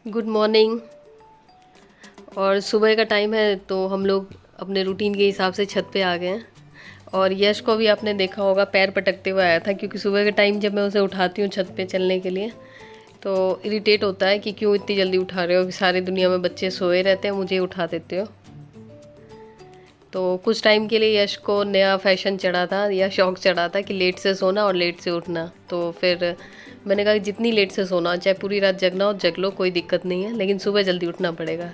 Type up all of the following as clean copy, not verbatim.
Good morning. और सुबह का टाइम है तो हम लोग अपने रूटीन के हिसाब से छत पे आ गए हैं। और यश को भी आपने देखा होगा, पैर पटकते हुए आया था, क्योंकि सुबह के टाइम जब मैं उसे उठाती हूँ छत पे चलने के लिए तो इरिटेट होता है कि क्यों इतनी जल्दी उठा रहे हो, कि सारी दुनिया में बच्चे सोए रहते हैं, मुझे उठा देते हो। तो कुछ टाइम के लिए यश को नया फैशन चढ़ा था या शौक चढ़ा था कि लेट से सोना और लेट से उठना। तो फिर मैंने कहा कि जितनी लेट से सोना, चाहे पूरी रात जगना हो जग लो, कोई दिक्कत नहीं है, लेकिन सुबह जल्दी उठना पड़ेगा।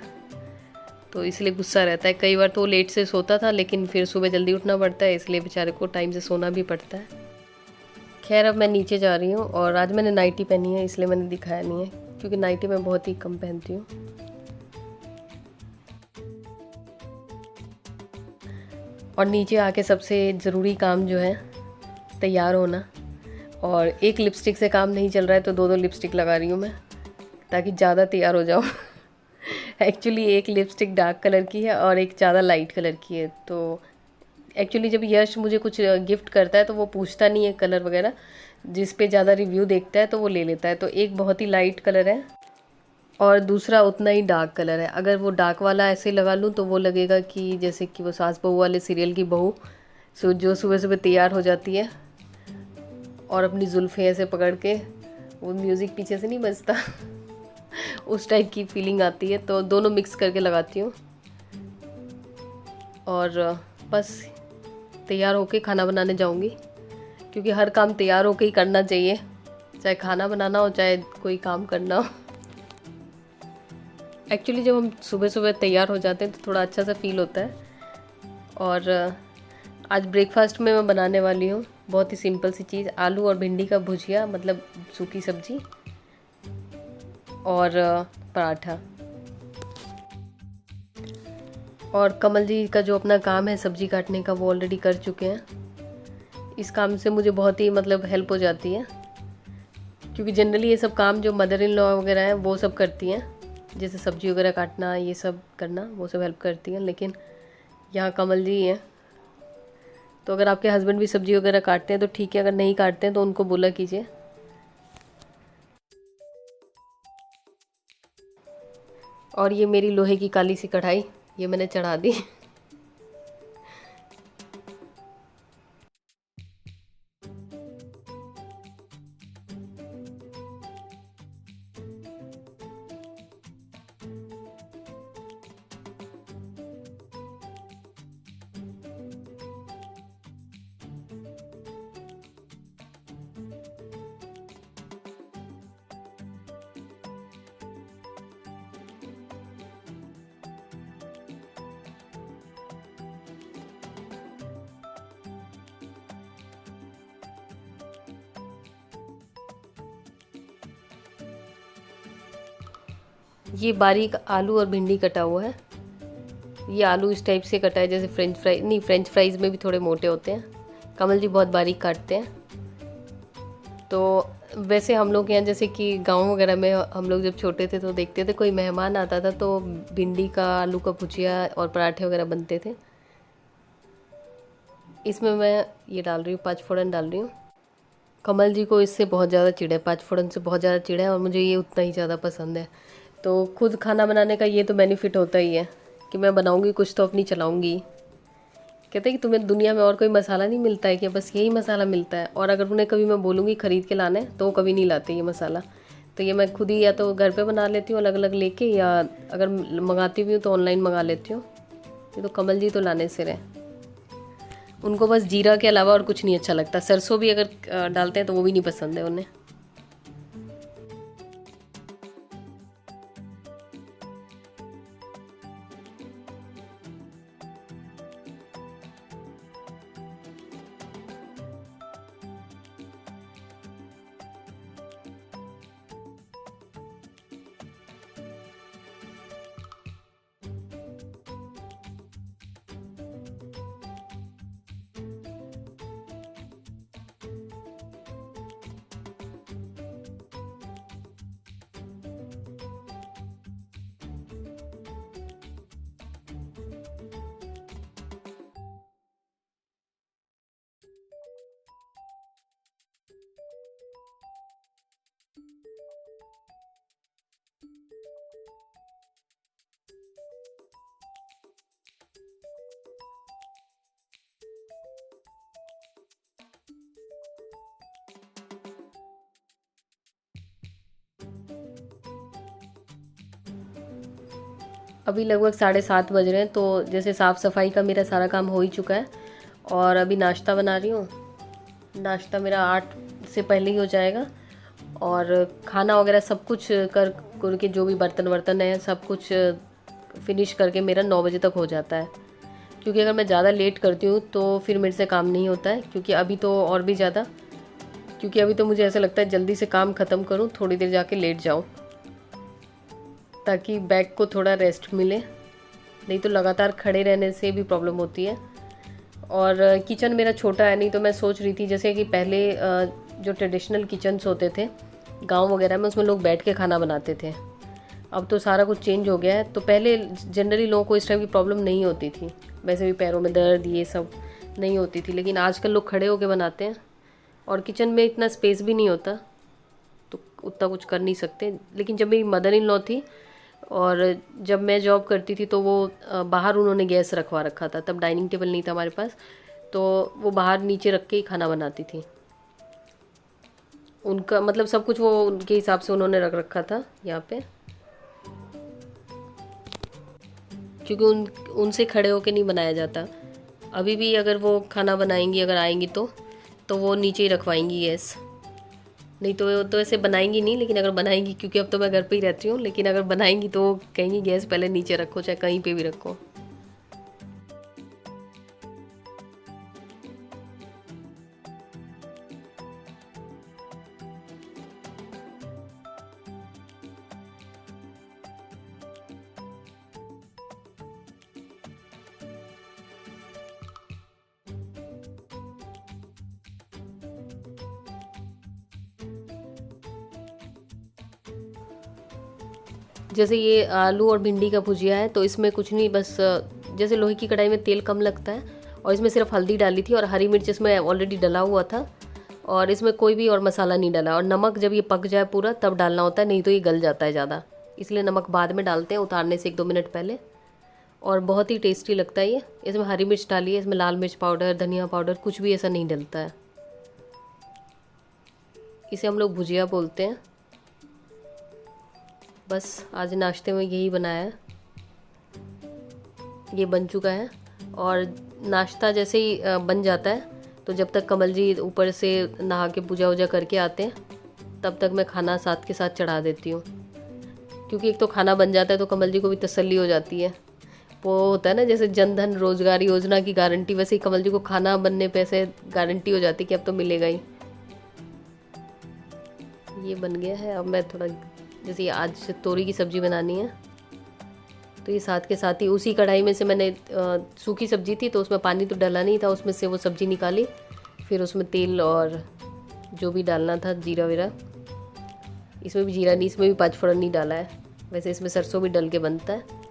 तो इसलिए गुस्सा रहता है। कई बार तो लेट से सोता था लेकिन फिर सुबह जल्दी उठना पड़ता है, इसलिए बेचारे को टाइम से सोना भी पड़ता है। खैर, अब मैं नीचे जा रही हूँ और आज मैंने नाइटी पहनी है, इसलिए मैंने दिखाया नहीं है, क्योंकि नाइटी मैं बहुत ही कम पहनती हूँ। और नीचे आके सबसे ज़रूरी काम जो है, तैयार होना। और एक लिपस्टिक से काम नहीं चल रहा है तो दो दो लिपस्टिक लगा रही हूँ मैं, ताकि ज़्यादा तैयार हो जाऊँ। एक्चुअली एक लिपस्टिक डार्क कलर की है और एक ज़्यादा लाइट कलर की है। तो एक्चुअली जब यश मुझे कुछ गिफ्ट करता है तो वो पूछता नहीं है कलर वगैरह, जिस पे ज़्यादा रिव्यू देखता है तो वो ले लेता है। तो एक बहुत ही लाइट कलर है और दूसरा उतना ही डार्क कलर है। अगर वो डार्क वाला ऐसे लगा लूँ तो वो लगेगा कि जैसे कि वो सास बहू वाले सीरियल की बहू जो सुबह सुबह तैयार हो जाती है और अपनी जुल्फ़ें ऐसे पकड़ के, वो म्यूज़िक पीछे से नहीं बजता। उस टाइप की फीलिंग आती है। तो दोनों मिक्स करके लगाती हूँ और बस तैयार होके खाना बनाने जाऊँगी, क्योंकि हर काम तैयार होके ही करना चाहिए, चाहे खाना बनाना हो चाहे कोई काम करना हो। एक्चुअली जब हम सुबह सुबह तैयार हो जाते हैं तो थोड़ा अच्छा सा फील होता है। और आज ब्रेकफास्ट में मैं बनाने वाली हूँ बहुत ही सिंपल सी चीज़, आलू और भिंडी का भुजिया, मतलब सूखी सब्जी, और पराठा। और कमल जी का जो अपना काम है सब्जी काटने का, वो ऑलरेडी कर चुके हैं। इस काम से मुझे बहुत ही मतलब हेल्प हो जाती है, क्योंकि जनरली ये सब काम जो मदर इन लॉ वगैरह हैं वो सब करती हैं, जैसे सब्जी वगैरह काटना, ये सब करना, वो सब हेल्प करती हैं। लेकिन यहाँ कमल जी हैं, तो अगर आपके हस्बैंड भी सब्जी वगैरह काटते हैं तो ठीक है, अगर नहीं काटते हैं तो उनको बोला कीजिए। और ये मेरी लोहे की काली सी कढ़ाई, ये मैंने चढ़ा दी। ये बारीक आलू और भिंडी कटा हुआ है। ये आलू इस टाइप से कटा है जैसे फ्रेंच फ्राई, नहीं, फ्रेंच फ्राइज़ में भी थोड़े मोटे होते हैं। कमल जी बहुत बारीक काटते हैं। तो वैसे हम लोग यहाँ जैसे कि गांव वगैरह में हम लोग जब छोटे थे तो देखते थे, कोई मेहमान आता था तो भिंडी का, आलू का भुजिया और पराठे वगैरह बनते थे। इसमें मैं ये डाल रही हूँ, 5 फोड़न डाल रही हूँ। कमल जी को इससे बहुत ज़्यादा चिढ़ है, 5 फोड़न से बहुत ज़्यादा चिढ़ है, और मुझे ये उतना ही ज़्यादा पसंद है। तो खुद खाना बनाने का ये तो बेनिफिट होता ही है कि मैं बनाऊँगी कुछ तो अपनी चलाऊँगी। कहते हैं कि तुम्हें दुनिया में और कोई मसाला नहीं मिलता है, कि बस यही मसाला मिलता है। और अगर उन्हें कभी मैं बोलूँगी ख़रीद के लाने, तो वो कभी नहीं लाते ये मसाला। तो ये मैं खुद ही या तो घर पे बना लेती हूँ अलग अलग लेके, या अगर मंगाती भी हूँ तो ऑनलाइन मंगा लेती हूँ। ये तो कमल जी तो लाने से रहे, उनको बस जीरा के अलावा और कुछ नहीं अच्छा लगता। सरसों भी अगर डालते हैं तो वो भी नहीं पसंद है उन्हें। अभी लगभग 7:30 बज रहे हैं, तो जैसे साफ़ सफाई का मेरा सारा काम हो ही चुका है और अभी नाश्ता बना रही हूँ। नाश्ता मेरा 8 से पहले ही हो जाएगा और खाना वगैरह सब कुछ कर के जो भी बर्तन वर्तन है सब कुछ फिनिश करके मेरा 9 बजे तक हो जाता है। क्योंकि अगर मैं ज़्यादा लेट करती हूँ तो फिर मेरे से काम नहीं होता है, क्योंकि अभी तो और भी ज़्यादा, क्योंकि अभी तो मुझे ऐसा लगता है जल्दी से काम ख़त्म करूँ, थोड़ी देर जाके लेट जाऊँ ताकि बैक को थोड़ा रेस्ट मिले, नहीं तो लगातार खड़े रहने से भी प्रॉब्लम होती है। और किचन मेरा छोटा है, नहीं तो मैं सोच रही थी जैसे कि पहले जो ट्रेडिशनल किचन्स होते थे गांव वगैरह में, उसमें लोग बैठ के खाना बनाते थे। अब तो सारा कुछ चेंज हो गया है। तो पहले जनरली लोगों को इस टाइप की प्रॉब्लम नहीं होती थी, वैसे भी पैरों में दर्द ये सब नहीं होती थी, लेकिन आजकल लोग खड़े होके बनाते हैं और किचन में इतना स्पेस भी नहीं होता, तो उतना कुछ कर नहीं सकते। लेकिन जब मेरी मदर इन लॉ थी और जब मैं जॉब करती थी तो वो बाहर उन्होंने गैस रखवा रखा था, तब डाइनिंग टेबल नहीं था हमारे पास, तो वो बाहर नीचे रख के ही खाना बनाती थी। उनका मतलब सब कुछ वो उनके हिसाब से उन्होंने रख रखा था यहाँ पे, क्योंकि उनसे खड़े होके नहीं बनाया जाता। अभी भी अगर वो खाना बनाएंगी, अगर आएंगी तो वो नीचे ही रखवाएंगी गैस, नहीं तो वो तो ऐसे बनाएंगी नहीं, लेकिन अगर बनाएंगी, क्योंकि अब तो मैं घर पे ही रहती हूँ, लेकिन अगर बनाएंगी तो वो कहेंगी गैस पहले नीचे रखो, चाहे कहीं पे भी रखो। जैसे ये आलू और भिंडी का भुजिया है, तो इसमें कुछ नहीं, बस जैसे लोहे की कढ़ाई में तेल कम लगता है और इसमें सिर्फ हल्दी डाली थी और हरी मिर्च इसमें ऑलरेडी डला हुआ था, और इसमें कोई भी और मसाला नहीं डाला। और नमक जब ये पक जाए पूरा तब डालना होता है, नहीं तो ये गल जाता है ज़्यादा, इसलिए नमक बाद में डालते हैं उतारने से 1-2 मिनट पहले। और बहुत ही टेस्टी लगता है ये। इसमें हरी मिर्च डाली है, इसमें लाल मिर्च पाउडर, धनिया पाउडर कुछ भी ऐसा नहीं डलता है। इसे हम लोग भुजिया बोलते हैं। बस आज नाश्ते में यही बनाया है, ये बन चुका है। और नाश्ता जैसे ही बन जाता है, तो जब तक कमल जी ऊपर से नहा के पूजा वूजा करके आते हैं, तब तक मैं खाना साथ के साथ चढ़ा देती हूँ। क्योंकि एक तो खाना बन जाता है तो कमल जी को भी तसल्ली हो जाती है। वो होता है ना जैसे जन धन रोजगार योजना की गारंटी, वैसे ही कमल जी को खाना बनने पे ऐसे गारंटी हो जाती है कि अब तो मिलेगा ही। ये बन गया है। अब मैं थोड़ा, जैसे आज तोरी की सब्ज़ी बनानी है, तो ये साथ के साथ ही उसी कढ़ाई में से मैंने सूखी सब्ज़ी थी तो उसमें पानी तो डाला नहीं था, उसमें से वो सब्ज़ी निकाली, फिर उसमें तेल और जो भी डालना था जीरा वीरा, इसमें भी जीरा नहीं, इसमें भी 5 फोड़न नहीं डाला है, वैसे इसमें सरसों भी डल के बनता है।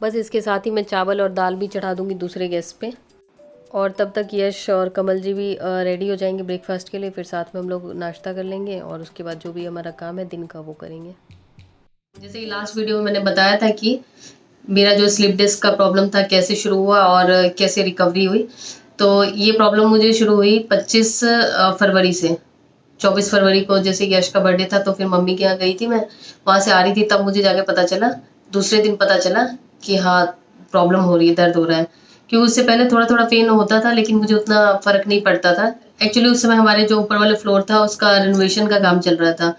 बस इसके साथ ही मैं चावल और दाल भी चढ़ा दूँगी दूसरे गैस पे, और तब तक यश और कमल जी भी रेडी हो जाएंगे ब्रेकफास्ट के लिए, फिर साथ में हम लोग नाश्ता कर लेंगे और उसके बाद जो भी हमारा काम है दिन का वो करेंगे। जैसे कि लास्ट वीडियो में मैंने बताया था कि मेरा जो स्लिप डिस्क का प्रॉब्लम था कैसे शुरू हुआ और कैसे रिकवरी हुई, तो ये प्रॉब्लम मुझे शुरू हुई 25 फरवरी से। 24 फरवरी को जैसे यश का बर्थडे था तो फिर मम्मी के यहाँ गई थी मैं, वहाँ से आ रही थी तब मुझे जाके पता चला, दूसरे दिन पता चला कि हाँ प्रॉब्लम हो रही है, दर्द हो रहा है। क्योंकि उससे पहले थोड़ा थोड़ा पेन होता था लेकिन मुझे उतना फर्क नहीं पड़ता था। एक्चुअली उस समय हमारे जो ऊपर वाले फ्लोर था उसका रिनोवेशन का काम चल रहा था,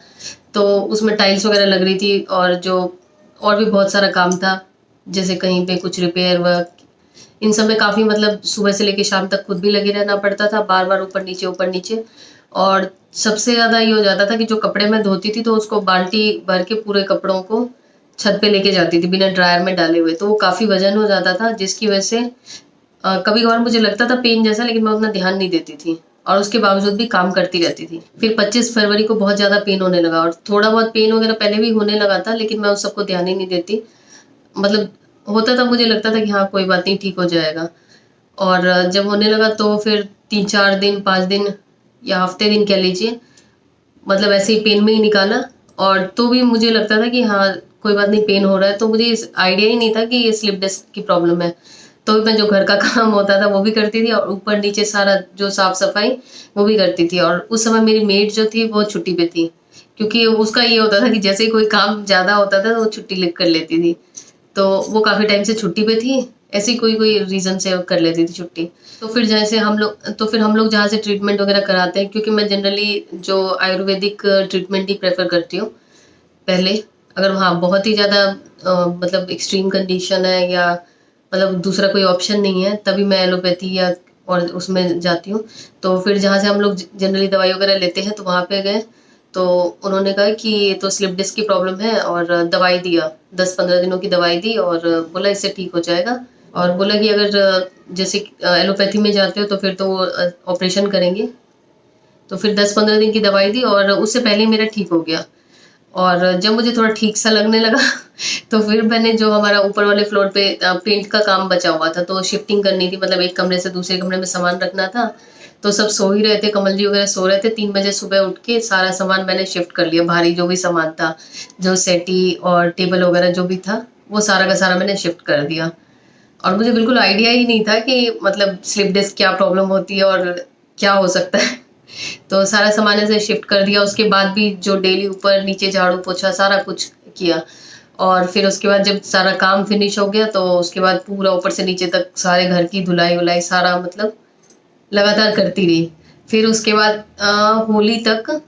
तो उसमें टाइल्स वगैरह लग रही थी और जो और भी बहुत सारा काम था, जैसे कहीं पे कुछ रिपेयर वर्क, इन सब में काफ़ी मतलब सुबह से लेके शाम तक खुद भी लगे रहना पड़ता था, बार बार ऊपर नीचे ऊपर नीचे। और सबसे ज़्यादा ये हो जाता था कि जो कपड़े मैं धोती थी तो उसको बाल्टी भर के पूरे कपड़ों को छत पे लेके जाती थी बिना ड्रायर में डाले हुए, तो वो काफ़ी वजन हो जाता था, जिसकी वजह से कभी कभार मुझे लगता था पेन जैसा, लेकिन मैं उतना ध्यान नहीं देती थी और उसके बावजूद भी काम करती रहती थी। फिर 25 फरवरी को बहुत ज़्यादा पेन होने लगा, और थोड़ा बहुत पेन वगैरह पहले भी होने लगा था लेकिन मैं उस सबको ध्यान ही नहीं देती। मतलब होता था, मुझे लगता था कि हाँ कोई बात नहीं ठीक हो जाएगा। और जब होने लगा तो फिर 3-4 दिन 5 दिन या हफ्ते दिन कह लीजिए मतलब ऐसे ही पेन में ही निकाला। और तो भी मुझे लगता था कि हाँ कोई बात नहीं, पेन हो रहा है, तो मुझे इस आइडिया ही नहीं था कि ये स्लिप डिस्क की प्रॉब्लम है। तो मैं जो घर का काम होता था वो भी करती थी और ऊपर नीचे सारा जो साफ सफाई वो भी करती थी। और उस समय मेरी मेड जो थी वो छुट्टी पे थी, क्योंकि उसका ये होता था कि जैसे ही कोई काम ज्यादा होता था तो वो छुट्टी लिख कर लेती थी। तो वो काफी टाइम से छुट्टी पे थी, ऐसी कोई कोई रीजन से कर लेती थी छुट्टी। तो फिर हम लोग जहाँ से ट्रीटमेंट वगैरह कराते हैं, क्योंकि मैं जनरली जो आयुर्वेदिक ट्रीटमेंट ही प्रेफर करती हूँ पहले। अगर हाँ बहुत ही ज़्यादा मतलब एक्सट्रीम कंडीशन है या मतलब दूसरा कोई ऑप्शन नहीं है, तभी मैं एलोपैथी या और उसमें जाती हूँ। तो फिर जहाँ से हम लोग जनरली दवाई वगैरह लेते हैं तो वहाँ पे गए, तो उन्होंने कहा कि ये तो स्लिप डिस्क की प्रॉब्लम है, और दवाई दिया, 10-15 दिनों की दवाई दी और बोला इससे ठीक हो जाएगा। और बोला कि अगर जैसे एलोपैथी में जाते हो तो फिर तो ऑपरेशन करेंगे। तो फिर 10-15 दिन की दवाई दी और उससे पहले ही मेरा ठीक हो गया। और जब मुझे थोड़ा ठीक सा लगने लगा तो फिर मैंने जो हमारा ऊपर वाले फ्लोर पे पेंट का काम बचा हुआ था, तो शिफ्टिंग करनी थी, मतलब एक कमरे से दूसरे कमरे में सामान रखना था। तो सब सो ही रहे थे, कमल जी वगैरह सो रहे थे। 3 बजे सुबह उठ के सारा सामान मैंने शिफ्ट कर लिया, भारी जो भी सामान था, जो सेटी और टेबल वगैरह जो भी था, वो सारा का सारा मैंने शिफ्ट कर दिया। और मुझे बिल्कुल आइडिया ही नहीं था कि मतलब स्लिप डिस्क क्या प्रॉब्लम होती है और क्या हो सकता है। तो सारा सामान ऐसे शिफ्ट कर दिया। उसके बाद भी जो डेली ऊपर नीचे झाड़ू पोछा सारा कुछ किया। और फिर उसके बाद जब सारा काम फिनिश हो गया तो उसके बाद पूरा ऊपर से नीचे तक सारे घर की धुलाई वुलाई सारा मतलब लगातार करती रही। फिर उसके बाद होली तक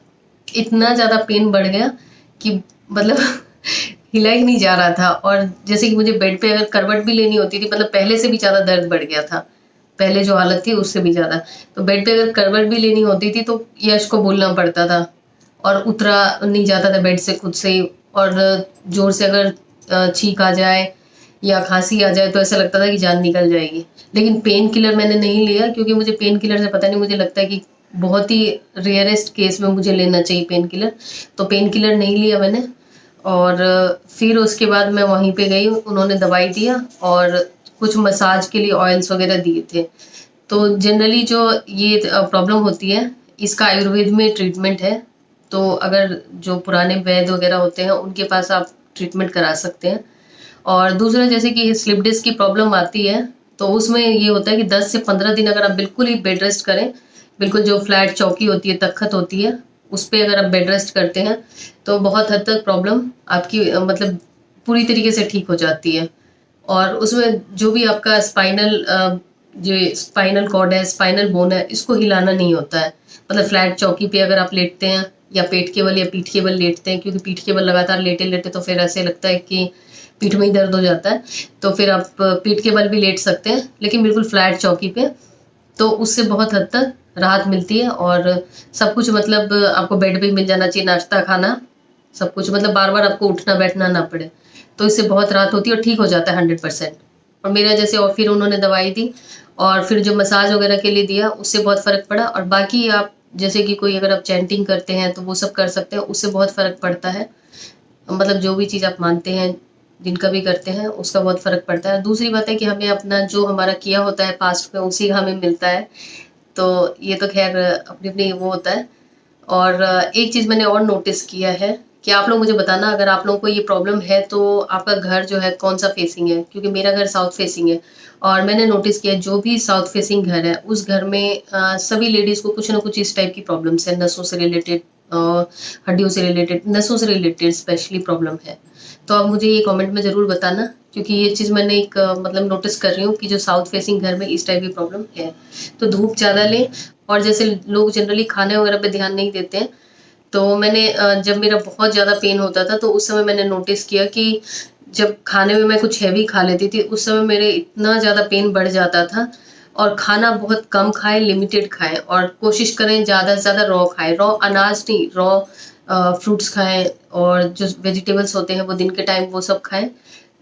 इतना ज्यादा पेन बढ़ गया कि मतलब हिला ही नहीं जा रहा था। और जैसे कि मुझे बेड पे अगर करवट भी लेनी होती थी, मतलब पहले से भी ज्यादा दर्द बढ़ गया था, पहले जो हालत थी उससे भी ज्यादा। तो बेड पे अगर करवट भी लेनी होती थी तो यश को बोलना पड़ता था, और उतरा नहीं जाता था बेड से खुद से ही। और जोर से अगर छींक आ जाए या खांसी आ जाए तो ऐसा लगता था कि जान निकल जाएगी। लेकिन पेन किलर मैंने नहीं लिया, क्योंकि मुझे पेन किलर से पता नहीं, मुझे लगता है कि बहुत ही रेयरेस्ट केस में मुझे लेना चाहिए पेन किलर। तो पेन किलर नहीं लिया मैंने। और फिर उसके बाद मैं वहीं पे गई, उन्होंने दवाई दिया और कुछ मसाज के लिए ऑयल्स वगैरह दिए थे। तो जनरली जो ये प्रॉब्लम होती है, इसका आयुर्वेद में ट्रीटमेंट है। तो अगर जो पुराने वैद्य वगैरह होते हैं उनके पास आप ट्रीटमेंट करा सकते हैं। और दूसरा जैसे कि स्लिप डिस्क की प्रॉब्लम आती है, तो उसमें ये होता है कि 10 से 15 दिन अगर आप बिल्कुल ही बेड रेस्ट करें, बिल्कुल जो फ्लैट चौकी होती है, तख्त होती है, उस पे अगर आप बेड रेस्ट करते हैं तो बहुत हद तक प्रॉब्लम आपकी मतलब पूरी तरीके से ठीक हो जाती है। और उसमें जो भी आपका जो स्पाइनल कॉर्ड है, स्पाइनल बोन है, इसको हिलाना नहीं होता है। मतलब फ्लैट चौकी पे अगर आप लेटते हैं या पेट केबल या पीठ केबल लेटते हैं, क्योंकि पीठ केबल लगातार लेटे लेटे तो फिर ऐसे लगता है कि पीठ में ही दर्द हो जाता है। तो फिर आप पीठ के बल भी लेट सकते हैं, लेकिन बिल्कुल फ्लैट चौकी पे। तो उससे बहुत हद तक राहत मिलती है। और सब कुछ मतलब आपको बेड पे ही मिल जाना चाहिए, नाश्ता खाना सब कुछ, मतलब बार बार आपको उठना बैठना ना पड़े। तो इससे बहुत राहत होती है और ठीक हो जाता है 100%। और मेरा जैसे, और फिर उन्होंने दवाई दी और फिर जो मसाज वगैरह के लिए दिया उससे बहुत फर्क पड़ा। और बाकी आप जैसे कि कोई अगर आप चैंटिंग करते हैं तो वो सब कर सकते हैं, उससे बहुत फर्क पड़ता है। मतलब जो भी चीज़ आप मानते हैं, जिनका भी करते हैं, उसका बहुत फर्क पड़ता है। दूसरी बात है कि हमें अपना जो हमारा किया होता है पास्ट में उसी का हमें मिलता है। तो ये तो खैर अपनी अपनी वो होता है। और एक चीज़ मैंने और नोटिस किया है कि आप लोग मुझे बताना, अगर आप लोगों को ये प्रॉब्लम है तो आपका घर जो है कौन सा फेसिंग है, क्योंकि मेरा घर साउथ फेसिंग है। और मैंने नोटिस किया जो भी साउथ फेसिंग घर है उस घर में सभी लेडीज को कुछ ना कुछ इस टाइप की प्रॉब्लम्स है, नसों से रिलेटेड, हड्डियों से रिलेटेड, नसों से रिलेटेड स्पेशली प्रॉब्लम है। तो आप मुझे ये कमेंट में ज़रूर बताना, क्योंकि ये चीज़ मैंने एक मतलब नोटिस कर रही हूँ कि जो साउथ फेसिंग घर में इस टाइप की प्रॉब्लम है। तो धूप ज़्यादा लें। और जैसे लोग जनरली खाने वगैरह पे ध्यान नहीं देते हैं, तो मैंने जब मेरा बहुत ज़्यादा पेन होता था तो उस समय मैंने नोटिस किया कि जब खाने में मैं कुछ हैवी खा लेती थी उस समय मेरे इतना ज़्यादा पेन बढ़ जाता था। और खाना बहुत कम खाएं, लिमिटेड खाएं, और कोशिश करें ज़्यादा से ज़्यादा रॉ खाएं, रॉ अनाज नहीं, रॉ फ्रूट्स खाएं, और जो वेजिटेबल्स होते हैं वो दिन के टाइम वो सब खाएं।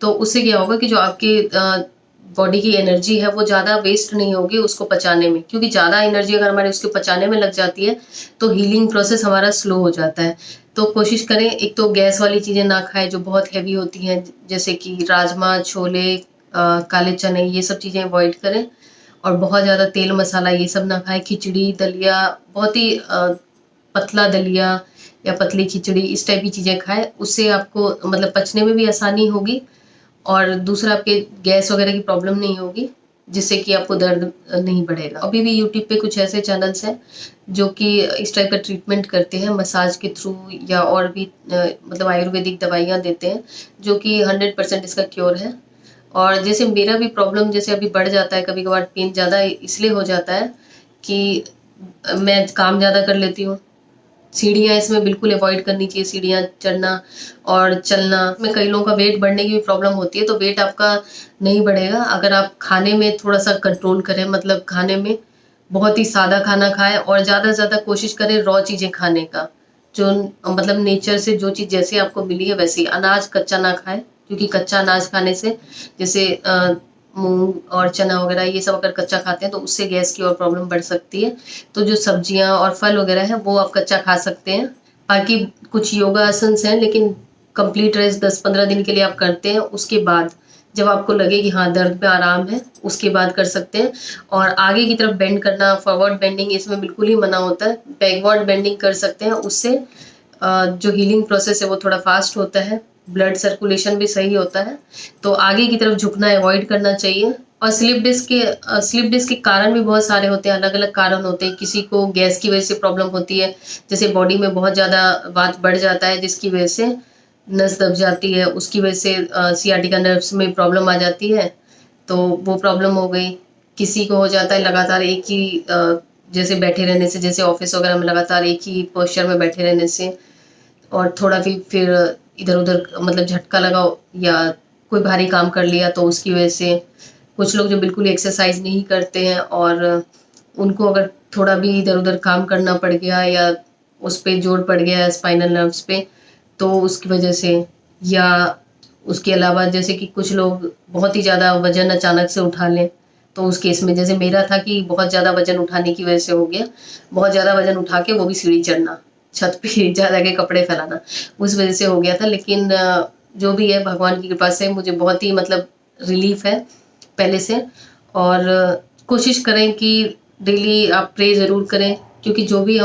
तो उससे क्या होगा कि जो आपकी बॉडी की एनर्जी है वो ज़्यादा वेस्ट नहीं होगी उसको पचाने में, क्योंकि ज़्यादा एनर्जी अगर हमारे उसके पचाने में लग जाती है तो हीलिंग प्रोसेस हमारा स्लो हो जाता है। तो कोशिश करें, एक तो गैस वाली चीज़ें ना खाएं जो बहुत हैवी होती हैं, जैसे कि राजमा, छोले, काले चने, ये सब चीज़ें अवॉइड करें। और बहुत ज़्यादा तेल मसाला ये सब ना खाएं, खिचड़ी दलिया बहुत ही पतला दलिया या पतली खिचड़ी इस टाइप की चीज़ें खाएं, उससे आपको मतलब पचने में भी आसानी होगी और दूसरा आपके गैस वगैरह की प्रॉब्लम नहीं होगी, जिससे कि आपको दर्द नहीं बढ़ेगा। अभी भी यूट्यूब पे कुछ ऐसे चैनल्स हैं जो कि इस टाइप का ट्रीटमेंट करते हैं मसाज के थ्रू, या और भी मतलब आयुर्वेदिक दवाइयाँ देते हैं जो कि 100% इसका क्योर है। और जैसे मेरा भी प्रॉब्लम जैसे अभी बढ़ जाता है, कभी कभार पेन ज़्यादा इसलिए हो जाता है कि मैं काम ज़्यादा कर लेती हूँ। सीढ़ियाँ इसमें बिल्कुल अवॉइड करनी चाहिए, सीढ़ियाँ चढ़ना और चलना में कई लोगों का वेट बढ़ने की भी प्रॉब्लम होती है, तो वेट आपका नहीं बढ़ेगा अगर आप खाने में थोड़ा सा कंट्रोल करें। मतलब खाने में बहुत ही सादा खाना खाएं और ज़्यादा से ज़्यादा कोशिश करें रॉ चीज़ें खाने का, जो मतलब नेचर से जो चीज़ जैसे आपको मिली है वैसे ही। अनाज कच्चा ना खाएं, क्योंकि कच्चा अनाज खाने से जैसे मूंग और चना वगैरह ये सब अगर कच्चा खाते हैं तो उससे गैस की और प्रॉब्लम बढ़ सकती है। तो जो सब्जियां और फल वगैरह है वो आप कच्चा खा सकते हैं। बाकी कुछ योगा आसन्स हैं, लेकिन कंप्लीट रेस्ट 10-15 दिन के लिए आप करते हैं, उसके बाद जब आपको लगे कि हाँ दर्द पे आराम है उसके बाद कर सकते हैं। और आगे की तरफ बेंड करना, फॉरवर्ड बेंडिंग इसमें बिल्कुल ही मना होता है। बैकवर्ड बेंडिंग कर सकते हैं, उससे जो हीलिंग प्रोसेस है वो थोड़ा फास्ट होता है, ब्लड सर्कुलेशन भी सही होता है। तो आगे की तरफ झुकना अवॉइड करना चाहिए। और स्लिप डिस्क के कारण भी बहुत सारे होते हैं, अलग अलग कारण होते हैं। किसी को गैस की वजह से प्रॉब्लम होती है, जैसे बॉडी में बहुत ज़्यादा वात बढ़ जाता है जिसकी वजह से नस दब जाती है, उसकी वजह से सियाटिका नर्व्स में प्रॉब्लम आ जाती है, तो वो प्रॉब्लम हो गई। किसी को हो जाता है लगातार एक ही जैसे बैठे रहने से, जैसे ऑफिस वगैरह में लगातार एक ही पोस्चर में बैठे रहने से, और थोड़ा भी फिर इधर उधर मतलब झटका लगा या कोई भारी काम कर लिया तो उसकी वजह से। कुछ लोग जो बिल्कुल एक्सरसाइज नहीं करते हैं और उनको अगर थोड़ा भी इधर उधर काम करना पड़ गया या उस पर जोर पड़ गया स्पाइनल नर्व्स पे, तो उसकी वजह से। या उसके अलावा जैसे कि कुछ लोग बहुत ही ज़्यादा वजन अचानक से उठा लें, तो उस केस में जैसे मेरा था कि बहुत ज़्यादा वजन उठाने की वजह से हो गया, बहुत ज़्यादा वजन उठा के वो भी सीढ़ी चढ़ना, छत पे जा के कपड़े फैलाना, उस वजह से हो गया था। लेकिन जो भी है भगवान की कृपा से मुझे बहुत ही मतलब रिलीफ है पहले से। और कोशिश करें कि डेली आप प्रे ज़रूर करें, क्योंकि जो भी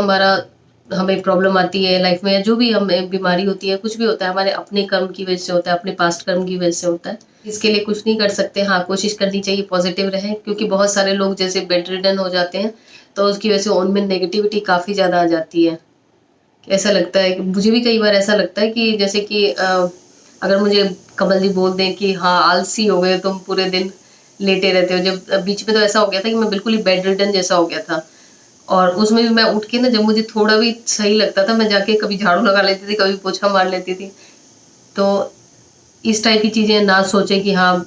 हमें प्रॉब्लम आती है लाइफ में, जो भी हमें बीमारी होती है, कुछ भी होता है हमारे अपने कर्म की वजह से होता है, अपने पास्ट कर्म की वजह से होता है। इसके लिए कुछ नहीं कर सकते। हाँ, कोशिश करनी चाहिए पॉजिटिव रहें, क्योंकि बहुत सारे लोग जैसे बेड रिडन हो जाते हैं तो उसकी वजह से उनमें नेगेटिविटी काफ़ी ज़्यादा आ जाती है। ऐसा लगता है, मुझे भी कई बार ऐसा लगता है कि जैसे कि अगर मुझे कमल जी बोल दें कि हाँ आलसी हो गए तुम, पूरे दिन लेटे रहते हो। जब बीच में तो ऐसा हो गया था कि मैं बिल्कुल ही बेड रिडन जैसा हो गया था, और उसमें भी मैं उठ के ना, जब मुझे थोड़ा भी सही लगता था मैं जाके कभी झाड़ू लगा लेती थी, कभी पोछा मार लेती थी। तो इस टाइप की चीज़ें ना सोचें कि हाँ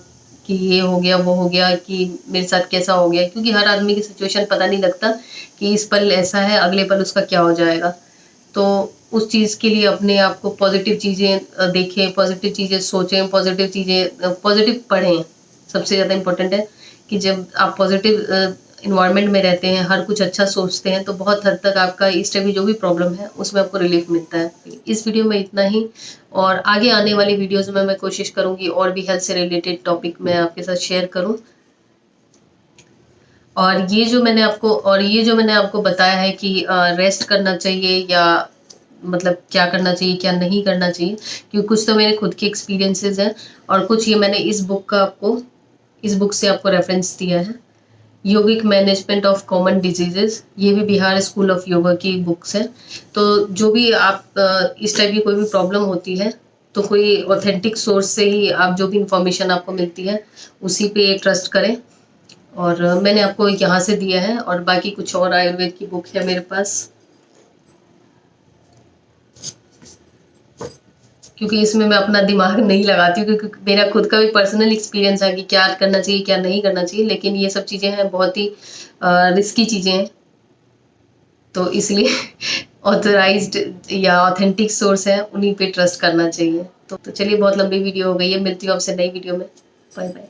कि ये हो गया वो हो गया, कि मेरे साथ कैसा हो गया, क्योंकि हर आदमी की सिचुएशन पता नहीं लगता कि इस पल ऐसा है अगले पल उसका क्या हो जाएगा। तो उस चीज़ के लिए अपने आप को पॉजिटिव चीज़ें देखें, पॉजिटिव चीज़ें सोचें, पॉजिटिव पढ़ें। सबसे ज़्यादा इम्पोर्टेंट है कि जब आप पॉजिटिव इन्वायरमेंट में रहते हैं, हर कुछ अच्छा सोचते हैं, तो बहुत हद तक आपका इस टाइप की जो भी प्रॉब्लम है उसमें आपको रिलीफ मिलता है। इस वीडियो में इतना ही, और आगे आने वाली वीडियोज़ में मैं कोशिश करूँगी और भी हेल्थ से रिलेटेड टॉपिक मैं आपके साथ शेयर करूँ। और ये जो मैंने आपको बताया है कि रेस्ट करना चाहिए या मतलब क्या करना चाहिए क्या नहीं करना चाहिए, क्योंकि कुछ तो मेरे खुद के एक्सपीरियंसेस हैं और कुछ ये मैंने इस बुक से आपको रेफरेंस दिया है, योगिक मैनेजमेंट ऑफ कॉमन डिजीजेस। ये भी बिहार स्कूल ऑफ योगा की बुक्स है। तो जो भी आप इस टाइप की कोई भी प्रॉब्लम होती है तो कोई ऑथेंटिक सोर्स से ही आप जो भी इंफॉर्मेशन आपको मिलती है उसी पे ट्रस्ट करें। और मैंने आपको यहाँ से दिया है, और बाकी कुछ और आयुर्वेद की बुक है मेरे पास, क्योंकि इसमें मैं अपना दिमाग नहीं लगाती हूँ, क्योंकि मेरा खुद का भी पर्सनल एक्सपीरियंस है कि क्या करना चाहिए क्या नहीं करना चाहिए। लेकिन ये सब चीज़ें हैं बहुत ही रिस्की चीज़ें हैं, तो इसलिए ऑथराइज्ड या ऑथेंटिक सोर्स है उन्हीं पे ट्रस्ट करना चाहिए। तो चलिए, बहुत लंबी वीडियो हो गई है, मिलती हूँ आपसे नई वीडियो में। Bye bye.